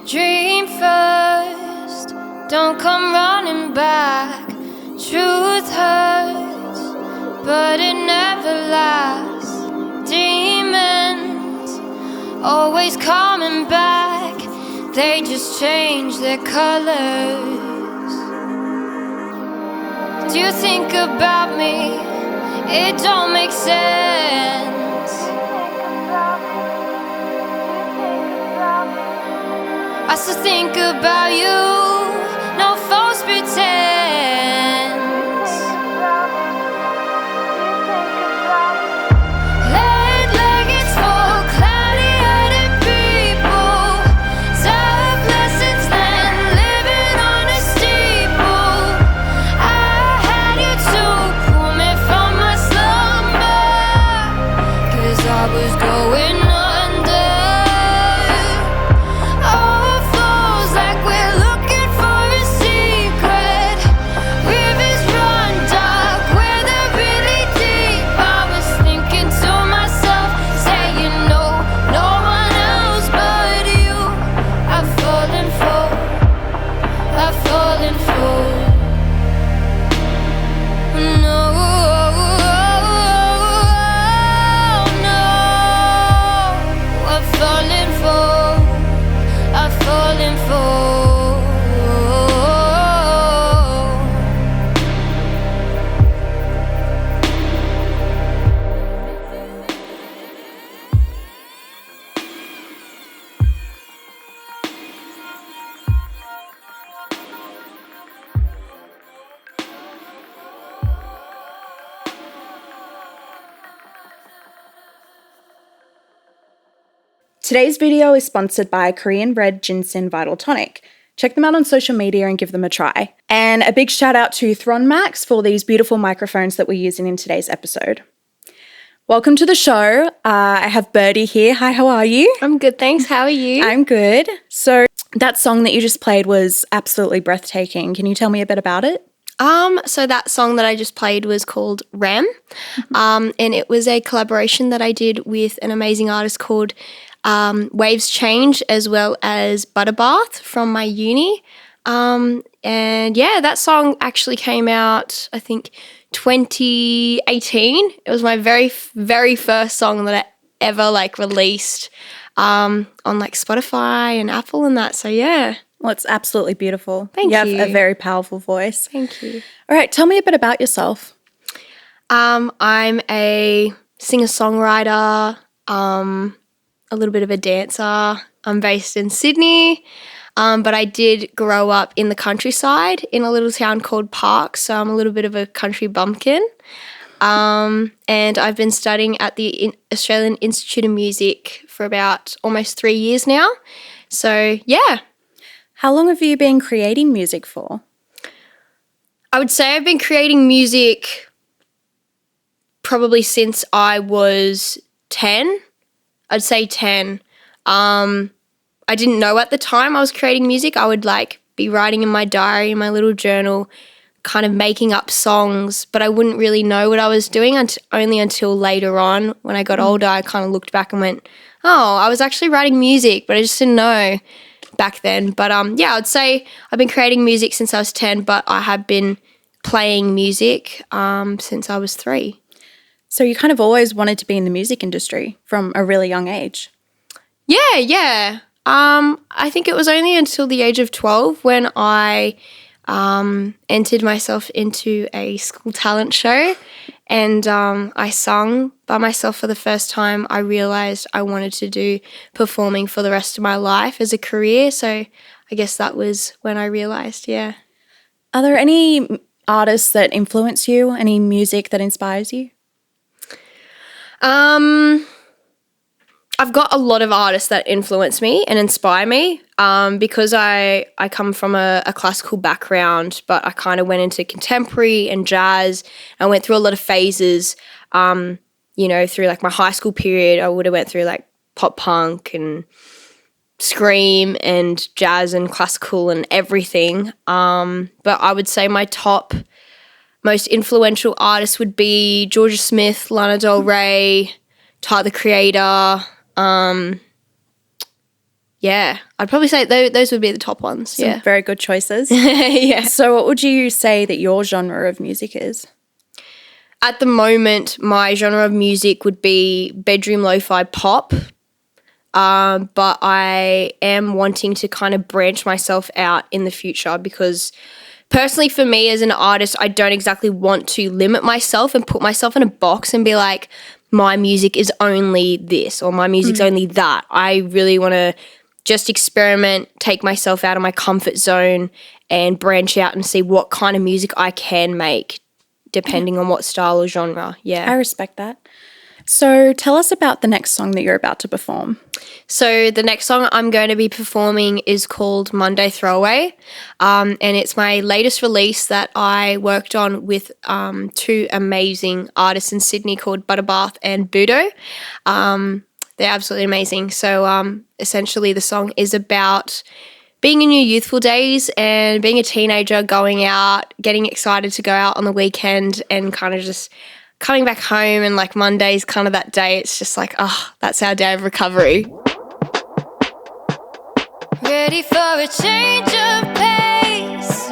Dream first, don't come running back. Truth hurts, but it never lasts. Demons always coming back, they just change their colors. Do you think about me? It don't make sense. I still think about you, no false pretense. Leggings full, cloudy-headed people, tough lessons learned, living on a steeple. I had you to pull me from my slumber, 'cause I was going under. Today's video is sponsored by Korean Red Ginseng Vital Tonic. Check them out on social media and give them a try. And a big shout out to Thron Max for these beautiful microphones that we're using in today's episode. Welcome to the show. I have Birdee here. Hi, how are you? I'm good, thanks. How are you? I'm good. So that song that you just played was absolutely breathtaking. Can you tell me a bit about it? So that song that I just played was called Rem, and it was a collaboration that I did with an amazing artist called Waves Change, as well as Butterbath from my uni. And yeah, that song actually came out, I think, 2018. It was my very, very first song that I ever released on Spotify and Apple and that. So yeah. Well, it's absolutely beautiful. Thank you. You have a very powerful voice. Thank you. All right, tell me a bit about yourself. I'm a singer-songwriter, a little bit of a dancer. I'm based in Sydney, but I did grow up in the countryside in a little town called Park, so I'm a little bit of a country bumpkin. And I've been studying at the Australian Institute of Music for about almost 3 years now. So, yeah. How long have you been creating music for? I would say I've been creating music probably since I was 10. I'd say 10. I didn't know at the time I was creating music. I would like be writing in my diary, in my little journal, kind of making up songs, but I wouldn't really know what I was doing only until later on when I got older. I kind of looked back and went, oh, I was actually writing music, but I just didn't know back then. But yeah, I'd say I've been creating music since I was 10, but I have been playing music since I was 3. So you kind of always wanted to be in the music industry from a really young age. Yeah. I think it was only until the age of 12 when I entered myself into a school talent show and I sung by myself for the first time. I realised I wanted to do performing for the rest of my life as a career. So I guess that was when I realised, yeah. Are there any artists that influence you? Any music that inspires you? I've got a lot of artists that influence me and inspire me because I come from a classical background, but I kind of went into contemporary and jazz. I went through a lot of phases, through like my high school period. I would have went through like pop punk and scream and jazz and classical and everything. But I would say my top most influential artists would be Georgia Smith, Lana Del Rey, Tyler the Creator. Yeah, I'd probably say those would be the top ones. Some very good choices. Yeah. So what would you say that your genre of music is? At the moment, my genre of music would be bedroom lo-fi pop, but I am wanting to kind of branch myself out in the future because personally for me as an artist, I don't exactly want to limit myself and put myself in a box and be like, my music is only this or my music's only that. I really want to just experiment, take myself out of my comfort zone and branch out and see what kind of music I can make depending on what style or genre. Yeah. I respect that. So tell us about the next song that you're about to perform. So the next song I'm going to be performing is called Monday Throwaway, and it's my latest release that I worked on with 2 amazing artists in Sydney called Butterbath and Birdee. They're absolutely amazing. So essentially the song is about being in your youthful days and being a teenager, going out, getting excited to go out on the weekend and kind of just coming back home, and like Monday's kind of that day. It's just like, that's our day of recovery. Ready for a change of pace,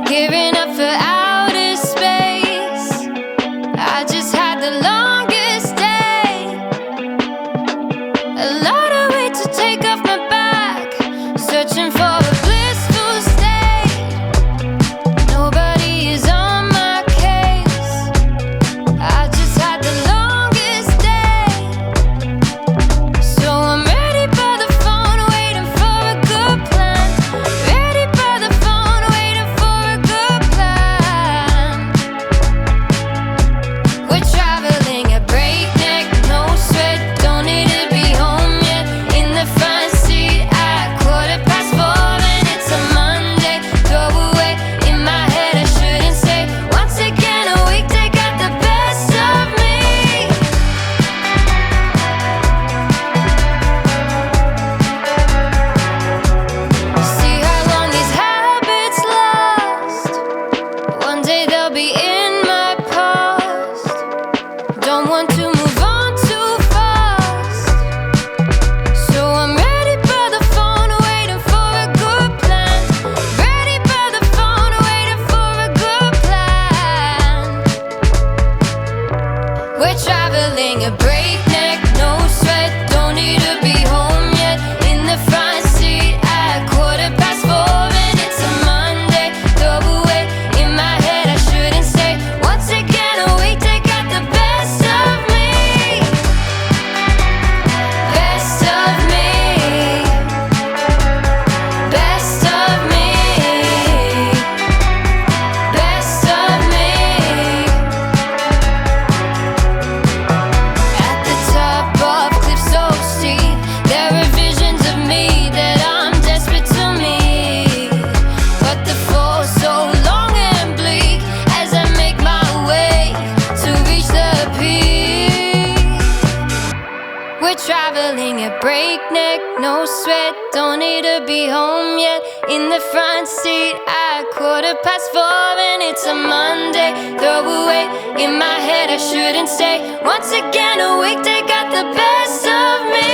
gearing up for outer space. I just had the longest day, a lighter weight to take off my back, searching for a blissful state. Nobody is on my case. I just had the longest day, so I'm ready by the phone, waiting for a good plan. Ready by the phone, waiting for a good plan. We're traveling at breakneck, no sweat, don't need to be home yet. In the front seat at 4:15, and it's a Monday. Throw away in my head, I shouldn't stay. Once again, a weekday got the best of me.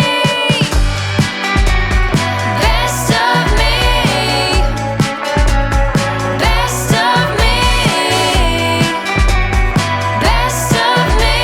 Best of me. Best of me. Best of me.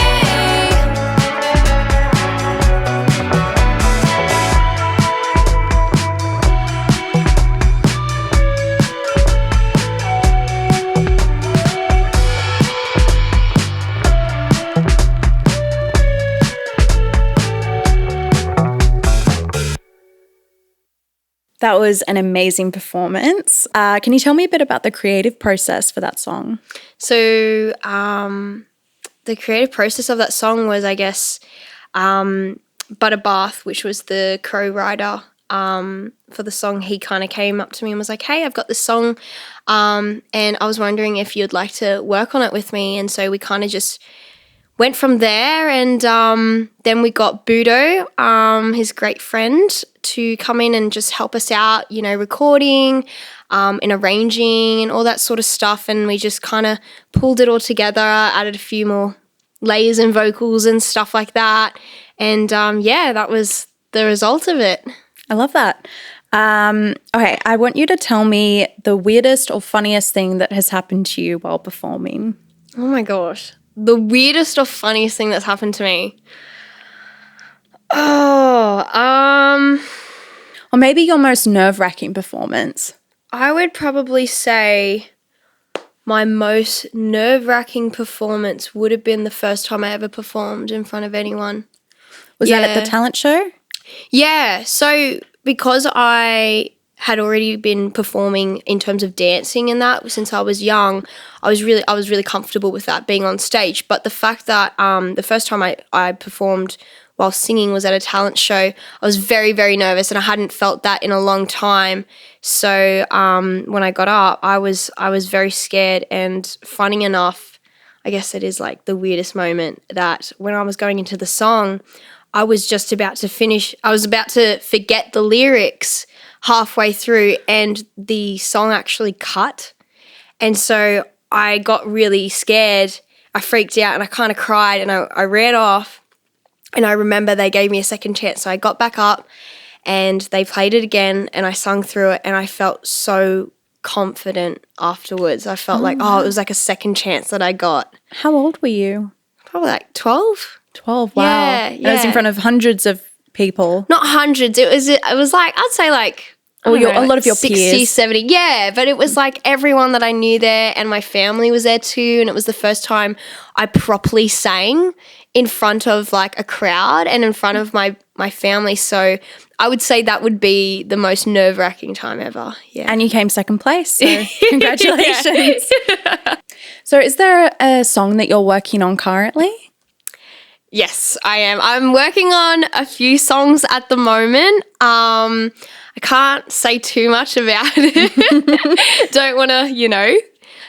That was an amazing performance. Can you tell me a bit about the creative process for that song? So the creative process of that song was, I guess, Butterbath, which was the co-writer for the song. He kind of came up to me and was like, hey, I've got this song and I was wondering if you'd like to work on it with me. And so we kind of just went from there, and then we got Birdee, his great friend, to come in and just help us out, you know, recording and arranging and all that sort of stuff. And we just kind of pulled it all together, added a few more layers and vocals and stuff like that. And yeah, that was the result of it. I love that. Okay, I want you to tell me the weirdest or funniest thing that has happened to you while performing. Oh my gosh. The weirdest or funniest thing that's happened to me. Or maybe your most nerve-wracking performance. I would probably say my most nerve-wracking performance would have been the first time I ever performed in front of anyone. Was that at the talent show? Yeah. So because I had already been performing in terms of dancing and that since I was young, I was really comfortable with that, being on stage. But the fact that the first time I performed while singing was at a talent show, I was very, very nervous, and I hadn't felt that in a long time. So when I got up, I was very scared. And funny enough, I guess it is like the weirdest moment that when I was going into the song, I was just about to finish. I was about to forget the lyrics halfway through, and the song actually cut. And so I got really scared. I freaked out and I kind of cried, and I ran off. And I remember they gave me a second chance. So I got back up and they played it again, and I sung through it, and I felt so confident afterwards. I felt like, it was like a second chance that I got. How old were you? Probably like 12. 12, wow. Yeah, And it was in front of hundreds of people. Not hundreds. It was like, I'd say like, a lot of your 60, peers. 70. Yeah, but it was like everyone that I knew there, and my family was there too. And it was the first time I properly sang in front of like a crowd and in front of my family. So I would say that would be the most nerve-wracking time ever. Yeah. And you came second place, so congratulations. So is there a song that you're working on currently? Yes, I am. I'm working on a few songs at the moment. I can't say too much about it. Don't want to,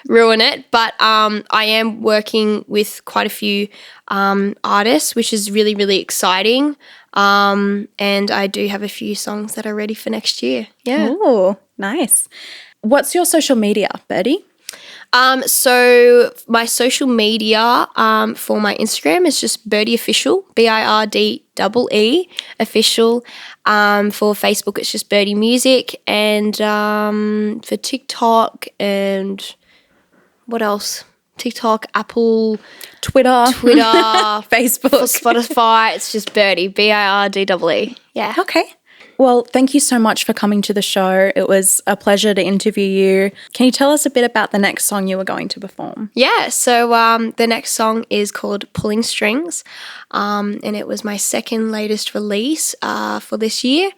ruin it. But I am working with quite a few artists, which is really, really exciting. And I do have a few songs that are ready for next year. Yeah. Oh, nice. What's your social media, Birdee? So my social media for my Instagram is just Birdee Official, Birdee Official. For Facebook, it's just Birdee Music, and for TikTok and what else? TikTok, Apple, Twitter, Facebook, for Spotify, it's just Birdee, Birdee. Yeah. Okay. Well, thank you so much for coming to the show. It was a pleasure to interview you. Can you tell us a bit about the next song you were going to perform? Yeah, so the next song is called Pulling Strings, and it was my second latest release for this year,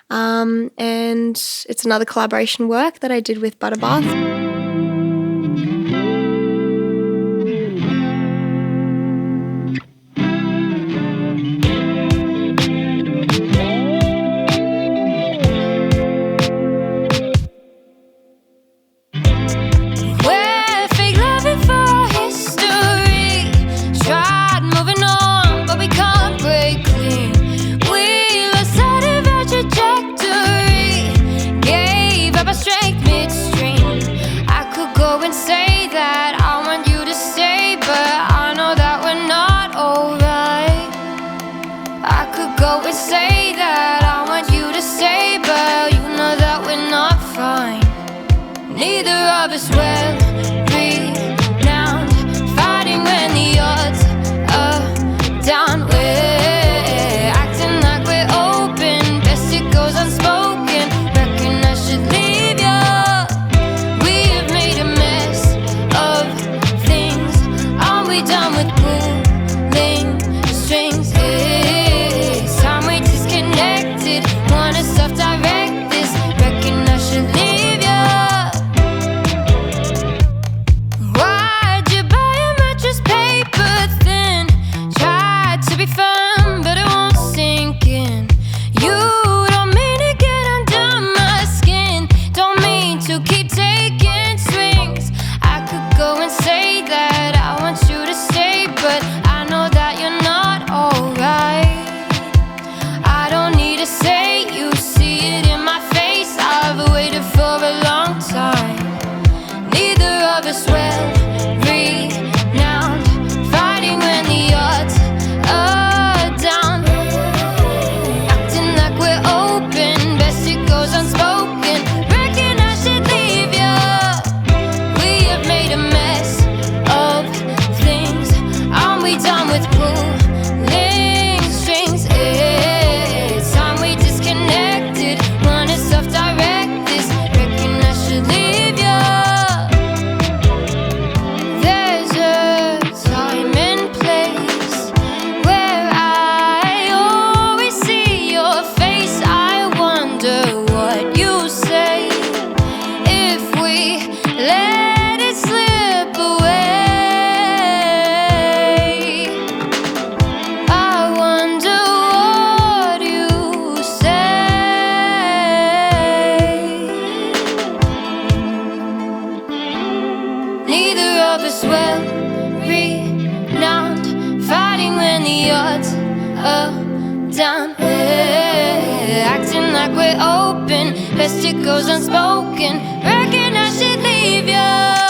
and it's another collaboration work that I did with Butterbath. go and say that I want you to stay, but you know that we're not fine. Neither of us well renowned, fighting when the odds are down. We're acting like we're open, best it goes unspoken. Reckon I should leave ya. We have made a mess of things. Are we done with pulling strings? It's time we disconnected. Wanna self-direct this. Reckon I should leave ya. Why'd you buy a mattress paper thin? Tried to be firm, but it won't sink in. You don't mean to get under my skin. Don't mean to keep taking swings. I could go and say that I want you to stay, but I know that you're not alright. I don't need to say, you see it in my face. I've waited for a long time. Neither of us well renowned, fighting when the odds are down. Acting like we're open, best it goes unspoken. Reckon I should leave ya. We have made a mess of things. Are we done with pulling strings? It's time we disconnected. Wanna self-direct this. Reckon I should leave ya. There's a time and place where I always see your face. I wonder what you say if we let it slip away. I wonder what you say. Neither of us well renowned, fighting when the odds are down. We're acting like we're open, best it goes unspoken. Reckon I should leave ya.